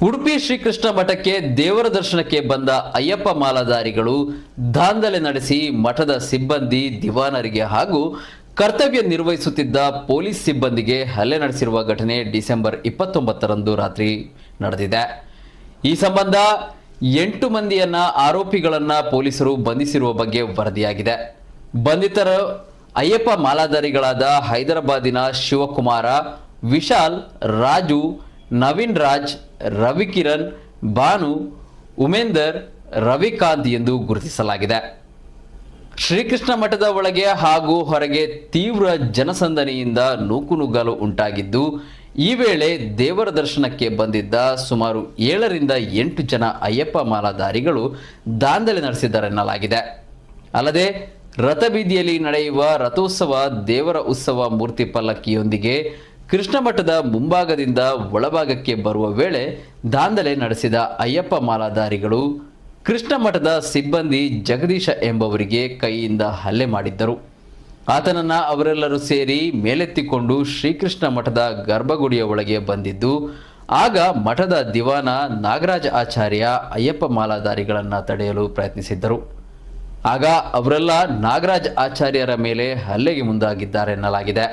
ಉಡುಪಿ ಶ್ರೀಕೃಷ್ಣ ಮಠಕ್ಕೆ ದೇವರ ದರ್ಶನಕ್ಕೆ ಬಂದ ಅಯ್ಯಪ್ಪ ಮಾಲಾಧಾರಿಗಳು ದಾಂಧಲೆ ನಡೆಸಿ ಮಠದ ಸಿಬ್ಬಂದಿ ದಿವಾನರಿಗೆ ಹಾಗೂ ಕರ್ತವ್ಯ ನಿರ್ವಹಿಸುತ್ತಿದ್ದ ಪೊಲೀಸ್ ಸಿಬ್ಬಂದಿಗೆ ಹಲ್ಲೆ ನಡೆಸಿರುವ ಘಟನೆ ಡಿಸೆಂಬರ್ 29ರಂದು ರಾತ್ರಿ ನಡೆದಿದೆ. ಈ ಸಂಬಂಧ 8 ಮಂದಿಯನ್ನ ಆರೋಪಿಗಳನ್ನ ಪೊಲೀಸರು ಬಂಧಿಸಿರುವ ಬಗ್ಗೆ ವರದಿಯಾಗಿದೆ. ಬಂಧಿತರು ಅಯ್ಯಪ್ಪ ಮಾಲಾಧಾರಿಗಳಾದ ಹೈದರಾಬಾದಿನ ಶಿವಕುಮಾರ, ವಿಶಾಲ್, ರಾಜು, ನವೀನ್ ರಾಜ್, ರವಿಕಿರಣ್, ಭಾನು, ಉಮೇಂದರ್, ರವಿಕಾಂತ್ ಎಂದು ಗುರುತಿಸಲಾಗಿದೆ. ಶ್ರೀಕೃಷ್ಣ ಮಠದ ಒಳಗೆ ಹಾಗೂ ಹೊರಗೆ ತೀವ್ರ ಜನಸಂದಣಿಯಿಂದ ನೂಕುನುಗ್ಗಲು ಉಂಟಾಗಿದ್ದು, ಈ ವೇಳೆ ದೇವರ ದರ್ಶನಕ್ಕೆ ಬಂದಿದ್ದ ಸುಮಾರು 7ರಿಂದ 8 ಜನ ಅಯ್ಯಪ್ಪ ಮಾಲಾಧಾರಿಗಳು ದಾಂಧಲೆ ನಡೆಸಿದ್ದಾರೆನ್ನಲಾಗಿದೆ. ಅಲ್ಲದೆ ರಥಬೀದಿಯಲ್ಲಿ ನಡೆಯುವ ರಥೋತ್ಸವ ದೇವರ ಉತ್ಸವ ಮೂರ್ತಿ ಪಲ್ಲಕ್ಕಿಯೊಂದಿಗೆ ಕೃಷ್ಣ ಮಠದ ಮುಂಭಾಗದಿಂದ ಒಳಭಾಗಕ್ಕೆ ಬರುವ ವೇಳೆ ದಾಂಧಲೆ ನಡೆಸಿದ ಅಯ್ಯಪ್ಪ ಮಾಲಾಧಾರಿಗಳು ಕೃಷ್ಣ ಮಠದ ಸಿಬ್ಬಂದಿ ಜಗದೀಶ ಎಂಬವರಿಗೆ ಕೈಯಿಂದ ಹಲ್ಲೆ ಮಾಡಿದ್ದರು. ಆತನನ್ನ ಅವರೆಲ್ಲರೂ ಸೇರಿ ಮೇಲೆತ್ತಿಕೊಂಡು ಶ್ರೀಕೃಷ್ಣ ಮಠದ ಗರ್ಭಗುಡಿಯ ಒಳಗೆ ಬಂದಿದ್ದು, ಆಗ ಮಠದ ದಿವಾನ ನಾಗರಾಜ ಆಚಾರ್ಯ ಅಯ್ಯಪ್ಪ ಮಾಲಾಧಾರಿಗಳನ್ನು ತಡೆಯಲು ಪ್ರಯತ್ನಿಸಿದ್ದರು. ಆಗ ಅವರೆಲ್ಲ ನಾಗರಾಜ್ ಆಚಾರ್ಯರ ಮೇಲೆ ಹಲ್ಲೆಗೆ ಮುಂದಾಗಿದ್ದಾರೆನ್ನಲಾಗಿದೆ.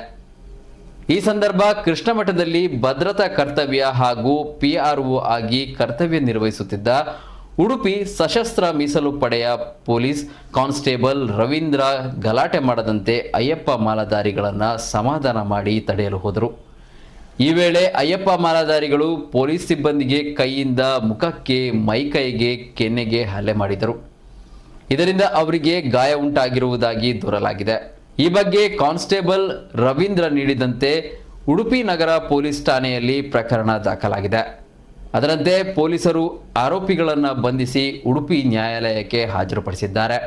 ಈ ಸಂದರ್ಭ ಕೃಷ್ಣ ಮಠದಲ್ಲಿ ಭದ್ರತಾ ಕರ್ತವ್ಯ ಹಾಗೂ PRO ಆಗಿ ಕರ್ತವ್ಯ ನಿರ್ವಹಿಸುತ್ತಿದ್ದ ಉಡುಪಿ ಸಶಸ್ತ್ರ ಮೀಸಲು ಪಡೆಯ ಪೊಲೀಸ್ ಕಾನ್ಸ್ಟೇಬಲ್ ರವೀಂದ್ರ ಗಲಾಟೆ ಮಾಡದಂತೆ ಅಯ್ಯಪ್ಪ ಮಾಲಾಧಾರಿಗಳನ್ನು ಸಮಾಧಾನ ಮಾಡಿ ತಡೆಯಲು ಹೋದರು. ಈ ವೇಳೆ ಅಯ್ಯಪ್ಪ ಮಾಲಾಧಾರಿಗಳು ಪೊಲೀಸ್ ಸಿಬ್ಬಂದಿಗೆ ಕೈಯಿಂದ ಮುಖಕ್ಕೆ, ಮೈಕೈಗೆ, ಕೆನ್ನೆಗೆ ಹಲ್ಲೆ ಮಾಡಿದರು. ಇದರಿಂದ ಅವರಿಗೆ ಗಾಯ ಉಂಟಾಗಿರುವುದಾಗಿ ದೂರಲಾಗಿದೆ. ಈ ಬಗ್ಗೆ ಕಾನ್ಸ್ಟೇಬಲ್ ರವೀಂದ್ರ ನೀಡಿದಂತೆ ಉಡುಪಿ ನಗರ ಪೊಲೀಸ್ ಠಾಣೆಯಲ್ಲಿ ಪ್ರಕರಣ ದಾಖಲಾಗಿದೆ. ಅದರಂತೆ ಪೊಲೀಸರು ಆರೋಪಿಗಳನ್ನು ಬಂಧಿಸಿ ಉಡುಪಿ ನ್ಯಾಯಾಲಯಕ್ಕೆ ಹಾಜರುಪಡಿಸಿದ್ದಾರೆ.